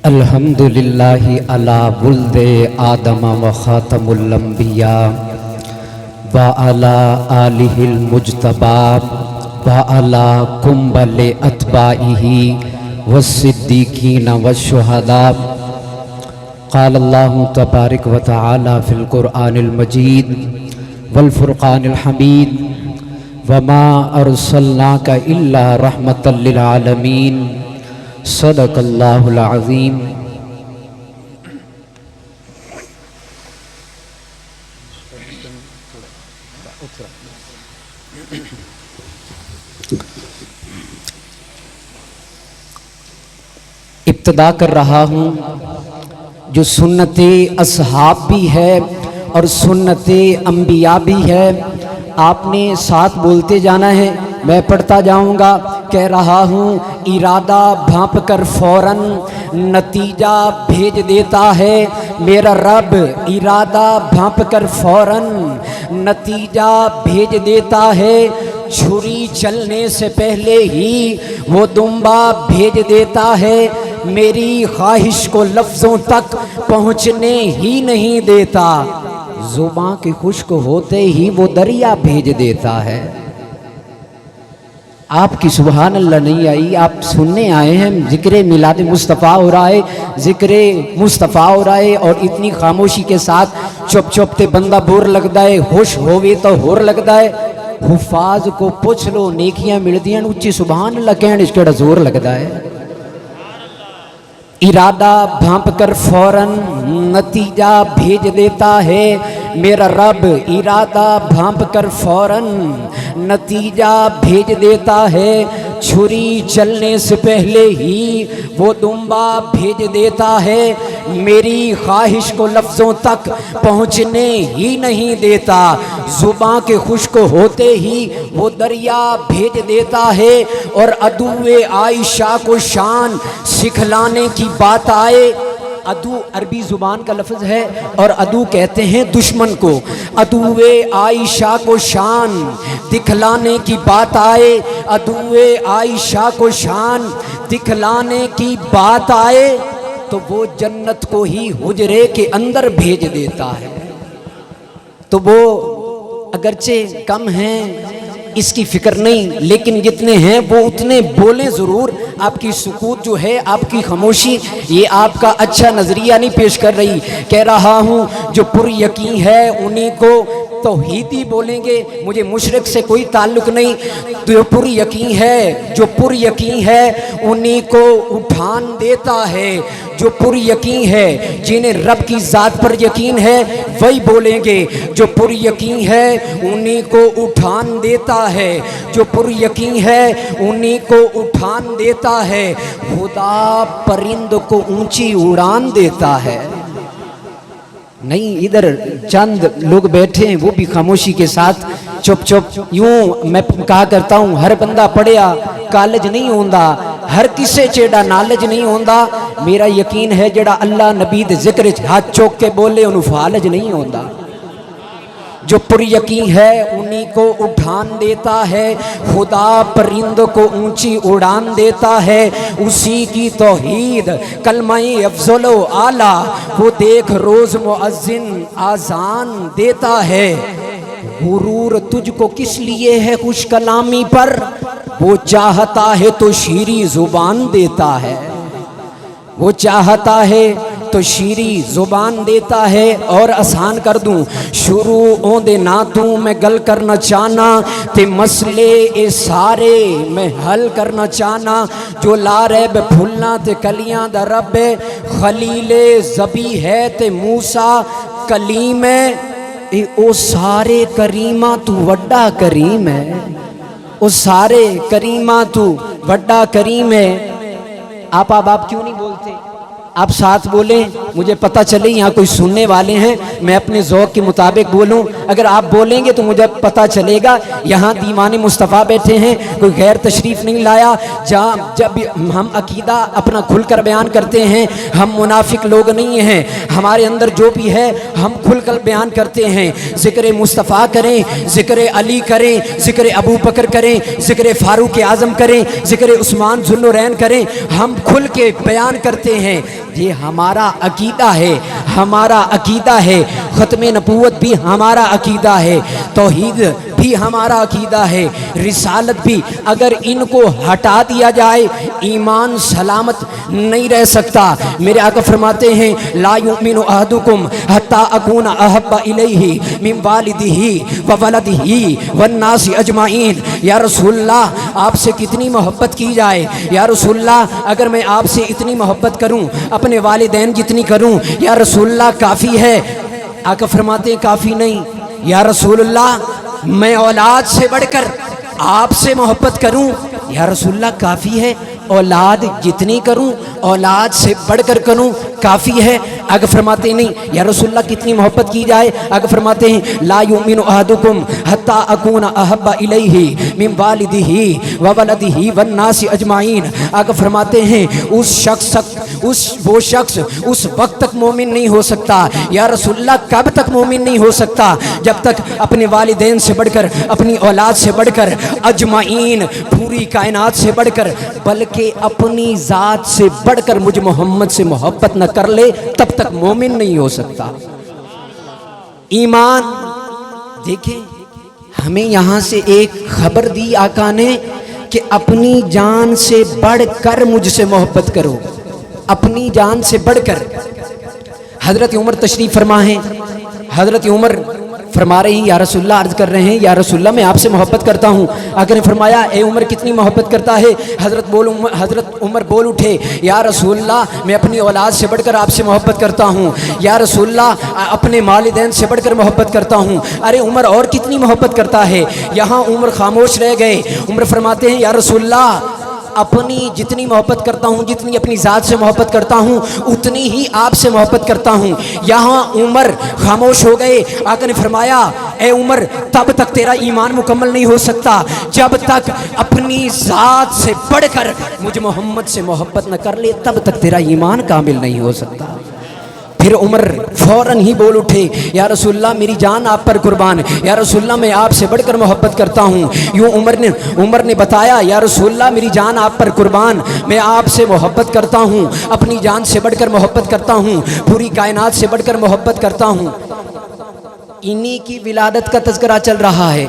الحمدللہ علی ولد آدم و خاتم الانبیاء و علی آلہ المجتبی و علی کمبل اتباعہ والصدیقین والشہداء. قال اللہ تبارک و تعالی فی القرآن المجید والفرقان الحمید وما ارسلناک الا رحمتا للعالمین. صدق اللہ العظیم. ابتدا کر رہا ہوں جو سنت اصحاب بھی ہے اور سنت انبیاء بھی ہے. آپ نے ساتھ بولتے جانا ہے، میں پڑھتا جاؤں گا. کہہ رہا ہوں ارادہ بھانپ کر فوراً نتیجہ بھیج دیتا ہے میرا رب. ارادہ بھانپ کر فوراً نتیجہ بھیج دیتا ہے. چھری چلنے سے پہلے ہی وہ دمبا بھیج دیتا ہے. میری خواہش کو لفظوں تک پہنچنے ہی نہیں دیتا. زباں کے خشک ہوتے ہی وہ دریا بھیج دیتا ہے. آپ کی سبحان اللہ نہیں آئی، آپ سننے آئے ہیں. ذکر میلاد مصطفیٰ ہو رہا ہے، ذکر مصطفیٰ ہو رہا ہے، اور اتنی خاموشی کے ساتھ چپ چپتے بندہ بور لگتا ہے. ہوش ہوئے تو ہور لگتا ہے. حفاظ کو پوچھ لو نیکیاں ملدیاں، اچھی سبحان اللہ کہنے اس کیڑا زور لگتا ہے. ارادہ بھانپ کر فوراً نتیجہ بھیج دیتا ہے میرا رب. ارادہ بھانپ کر فوراً نتیجہ بھیج دیتا ہے. چھری چلنے سے پہلے ہی وہ دمبا بھیج دیتا ہے. میری خواہش کو لفظوں تک پہنچنے ہی نہیں دیتا. زباں کے خشک ہوتے ہی وہ دریا بھیج دیتا ہے. اور عدو عائشہ کو شان سکھلانے کی بات آئے. عدو عربی زبان کا لفظ ہے اور عدو کہتے ہیں دشمن کو. عدو عائشہ کو شان دکھلانے کی بات آئے. عدو عائشہ کو شان دکھلانے کی بات آئے تو وہ جنت کو ہی حجرے کے اندر بھیج دیتا ہے. تو وہ اگرچہ کم ہیں اس کی فکر نہیں، لیکن جتنے ہیں وہ اتنے بولیں ضرور. آپ کی سکوت جو ہے، آپ کی خاموشی، یہ آپ کا اچھا نظریہ نہیں پیش کر رہی. کہہ رہا ہوں جو پر یقین ہے انہی کو توحیدی بولیں گے، مجھے مشرک سے کوئی تعلق نہیں. جو پر یقین ہے، جو پر یقین ہے انہی کو اٹھان دیتا ہے. جو پر یقین ہے، جنہیں رب کی ذات پر یقین ہے وہی بولیں گے. جو پر یقین ہے انہی کو اٹھان دیتا ہے. جو پر یقین ہے انہی کو اٹھان دیتا ہے. خدا پرند کو اونچی اڑان دیتا ہے. نہیں، ادھر چند لوگ بیٹھے ہیں وہ بھی خاموشی کے ساتھ چپ چپ. یوں میں کہا کرتا ہوں ہر بندہ پڑھیا کالج نہیں ہوندا، ہر کسے چیڑا نالج نہیں ہوندا. میرا یقین ہے جڑا اللہ نبی دے ذکر ہاتھ چوک کے بولے انہوں فالج نہیں ہوندا. جو پر یقین ہے انہی کو اٹھان دیتا ہے. خدا پرند کو اونچی اڑان دیتا ہے. اسی کی توحید کلمہ افضل و اعلیٰ وہ دیکھ روز مؤذن آذان دیتا ہے. غرور تجھ کو کس لیے ہے خوش کلامی پر، وہ چاہتا ہے تو شیریں زبان دیتا ہے. وہ چاہتا ہے تو شیریں زبان دیتا ہے. اور آسان کر دوں شروع اون دے نا توں میں گل کرنا چاہنا تے مسئلے اے سارے میں حل کرنا چاہنا. جو لا ریب پھلنا تے کلیاں دا رب ہے، خلیل زبی ہے تے موسیٰ کلیم ہے. اے او سارے کریمہ تو وڈا کریم ہے. او سارے کریمہ تو وڈا کریم ہے. آپ کیوں نہیں بولتے؟ آپ ساتھ بولیں, مجھے پتہ چلے یہاں کوئی سننے والے ہیں, میں اپنے ذوق کے مطابق بولوں. اگر آپ بولیں گے تو مجھے پتہ چلے گا یہاں دیوان مصطفیٰ بیٹھے ہیں, کوئی غیر تشریف نہیں لایا. جب ہم عقیدہ اپنا کھل کر بیان کرتے ہیں, ہم منافق لوگ نہیں ہیں, ہمارے اندر جو بھی ہے ہم کھل کر بیان کرتے ہیں. ذکر مصطفیٰ کریں, ذکر علی کریں, ذکر ابو بکر کریں, ذکر فاروق اعظم کریں, ذکر عثمان ذو النورین کریں, ہم کھل کے بیان کرتے ہیں. یہ ہمارا عقیدہ ہے, ہمارا عقیدہ ہے. ختم نبوت بھی ہمارا عقیدہ ہے, توحید بھی ہمارا عقیدہ ہے, رسالت بھی. اگر ان کو ہٹا دیا جائے ایمان سلامت نہیں رہ سکتا. میرے آقا فرماتے ہیں لا یؤمن احدکم حتی اکون احب الیہ من والدہ وولدہ والناس اجمعین. یا رسول اللہ آپ سے کتنی محبت کی جائے, یا رسول اللہ اگر میں آپ سے اتنی محبت کروں, اپنے والدین جتنی کروں, یا رسول اللہ کافی ہے؟ آقا فرماتے ہیں کافی نہیں. یا رسول اللہ میں اولاد سے بڑھ کر آپ سے محبت کروں, یا رسول اللہ کافی ہے؟ اولاد جتنی کروں اولاد سے بڑھ کر کروں کافی ہے؟ آگے فرماتے ہیں نہیں. یا رسول اللہ کتنی محبت کی جائے؟ آگے فرماتے ہیں لا یؤمن احدکم حتی اکون احب الیہ من والدہ وولدہ والناس اجمعین. آگے فرماتے ہیں وہ شخص اس وقت تک مومن نہیں ہو سکتا. یا رسول اللہ کب تک مومن نہیں ہو سکتا؟ جب تک اپنے والدین سے بڑھ کر, اپنی اولاد سے بڑھ کر, اجمعین پوری کائنات سے بڑھ کر, بلکہ اپنی ذات سے بڑھ کر مجھ محمد سے محبت نہ کر لے, تب تک مومن نہیں ہو سکتا. ایمان دیکھیں, ہمیں یہاں سے ایک خبر دی آقا نے کہ اپنی جان سے بڑھ کر مجھ سے محبت کرو, اپنی جان سے بڑھ کر. حضرت عمر تشریف فرما ہیں, حضرت عمر فرما رہے ہیں یا رسول اللہ, عرض کر رہے ہیں یا رسول اللہ میں آپ سے محبت کرتا ہوں. آقا نے فرمایا اے عمر کتنی محبت کرتا ہے؟ حضرت عمر بول اٹھے یا رسول اللہ میں اپنی اولاد سے بڑھ کر آپ سے محبت کرتا ہوں, یا رسول اللہ اپنے والدین سے بڑھ کر محبت کرتا ہوں. ارے عمر اور کتنی محبت کرتا ہے؟ یہاں عمر خاموش رہ گئے. عمر فرماتے ہیں یا رسول اللہ اپنی جتنی محبت کرتا ہوں, جتنی اپنی ذات سے محبت کرتا ہوں, اتنی ہی آپ سے محبت کرتا ہوں. یہاں عمر خاموش ہو گئے. آقا نے فرمایا اے عمر تب تک تیرا ایمان مکمل نہیں ہو سکتا جب تک اپنی ذات سے بڑھ کر مجھ محمد سے محبت نہ کر لے, تب تک تیرا ایمان کامل نہیں ہو سکتا. پھر عمر فوراً ہی بول اٹھے یا رسول اللہ میری جان آپ پر قربان, یا رسول اللہ میں آپ سے بڑھ کر محبت کرتا ہوں. یوں عمر نے بتایا یا رسول اللہ میری جان آپ پر قربان, میں آپ سے محبت کرتا ہوں, اپنی جان سے بڑھ کر محبت کرتا ہوں, پوری کائنات سے بڑھ کر محبت کرتا ہوں. انہی کی ولادت کا تذکرہ چل رہا ہے.